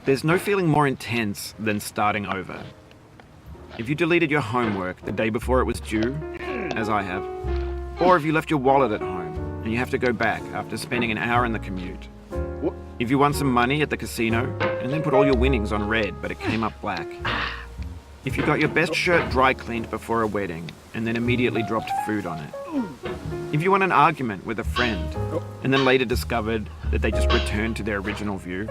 There's no feeling more intense than starting over. If you deleted your homework the day before it was due, as I have, or if you left your wallet at home and you have to go back after spending an hour in the commute. If you won some money at the casino and then put all your winnings on red but it came up black. If you got your best shirt dry cleaned before a wedding and then immediately dropped food on it. If you won an argument with a friend and then later discovered that they just returned to their original view.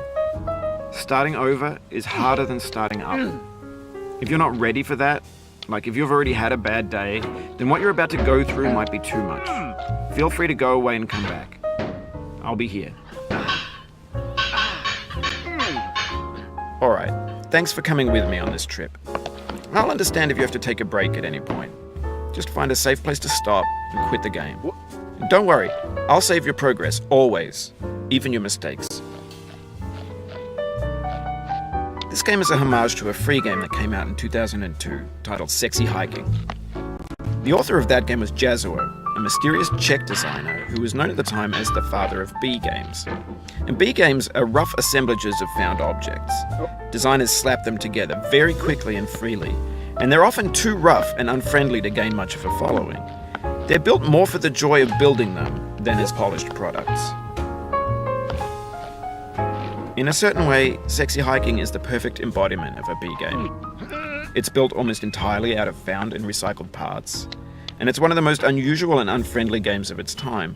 Starting over is harder than starting up. If you're not ready for that, like if you've already had a bad day, then what you're about to go through might be too much. Feel free to go away and come back. I'll be here. Alright, thanks for coming with me on this trip. I'll understand if you have to take a break at any point. Just find a safe place to stop and quit the game. And don't worry, I'll save your progress, always, even your mistakes. This game is a homage to a free game that came out in 2002, titled Sexy Hiking. The author of that game was Jazuo, a mysterious Czech designer who was known at the time as the father of B games. And B games are rough assemblages of found objects. Designers slap them together very quickly and freely, and they're often too rough and unfriendly to gain much of a following. They're built more for the joy of building them than as polished products. In a certain way, Sexy Hiking is the perfect embodiment of a B game. It's built almost entirely out of found and recycled parts, and it's one of the most unusual and unfriendly games of its time.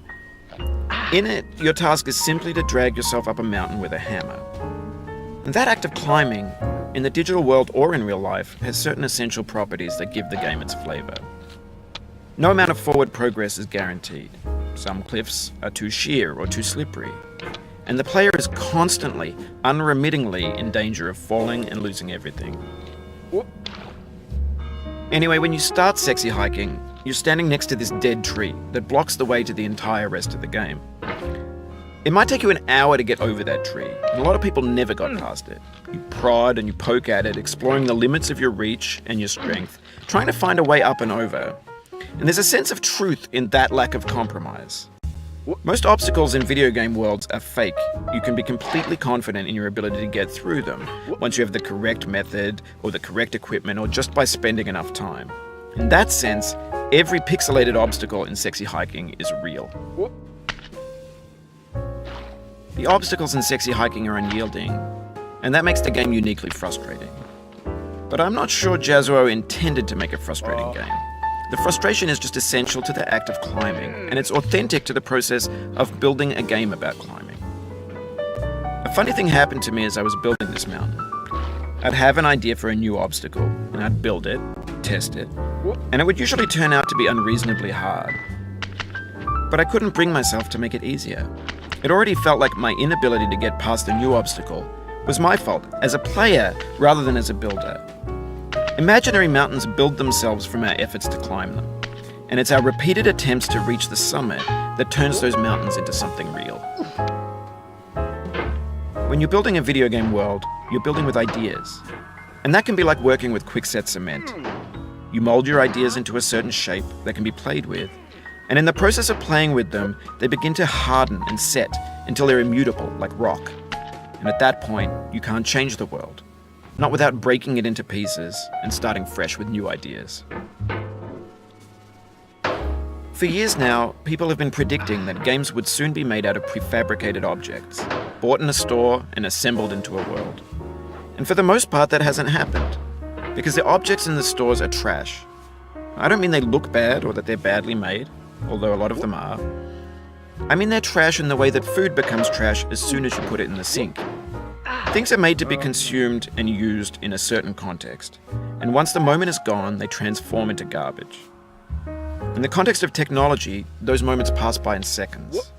In it, your task is simply to drag yourself up a mountain with a hammer. And that act of climbing, in the digital world or in real life, has certain essential properties that give the game its flavor. No amount of forward progress is guaranteed. Some cliffs are too sheer or too slippery. And the player is constantly, unremittingly in danger of falling and losing everything. Anyway, when you start Sexy Hiking, you're standing next to this dead tree that blocks the way to the entire rest of the game. It might take you an hour to get over that tree, and a lot of people never got past it. You prod and you poke at it, exploring the limits of your reach and your strength, trying to find a way up and over. And there's a sense of truth in that lack of compromise. Most obstacles in video game worlds are fake. You can be completely confident in your ability to get through them once you have the correct method or the correct equipment or just by spending enough time. In that sense, every pixelated obstacle in Sexy Hiking is real. The obstacles in Sexy Hiking are unyielding, and that makes the game uniquely frustrating. But I'm not sure Jazuo intended to make a frustrating game. The frustration is just essential to the act of climbing, and it's authentic to the process of building a game about climbing. A funny thing happened to me as I was building this mountain. I'd have an idea for a new obstacle, and I'd build it, test it, and it would usually turn out to be unreasonably hard. But I couldn't bring myself to make it easier. It already felt like my inability to get past a new obstacle was my fault as a player rather than as a builder. Imaginary mountains build themselves from our efforts to climb them, and it's our repeated attempts to reach the summit that turns those mountains into something real. When you're building a video game world, you're building with ideas, and that can be like working with quickset cement. You mold your ideas into a certain shape that can be played with, and in the process of playing with them, they begin to harden and set until they're immutable, like rock. And at that point, you can't change the world. Not without breaking it into pieces and starting fresh with new ideas. For years now, people have been predicting that games would soon be made out of prefabricated objects, bought in a store and assembled into a world. And for the most part, that hasn't happened, because the objects in the stores are trash. I don't mean they look bad or that they're badly made, although a lot of them are. I mean they're trash in the way that food becomes trash as soon as you put it in the sink. Things are made to be consumed and used in a certain context, and once the moment is gone, they transform into garbage. In the context of technology, those moments pass by in seconds.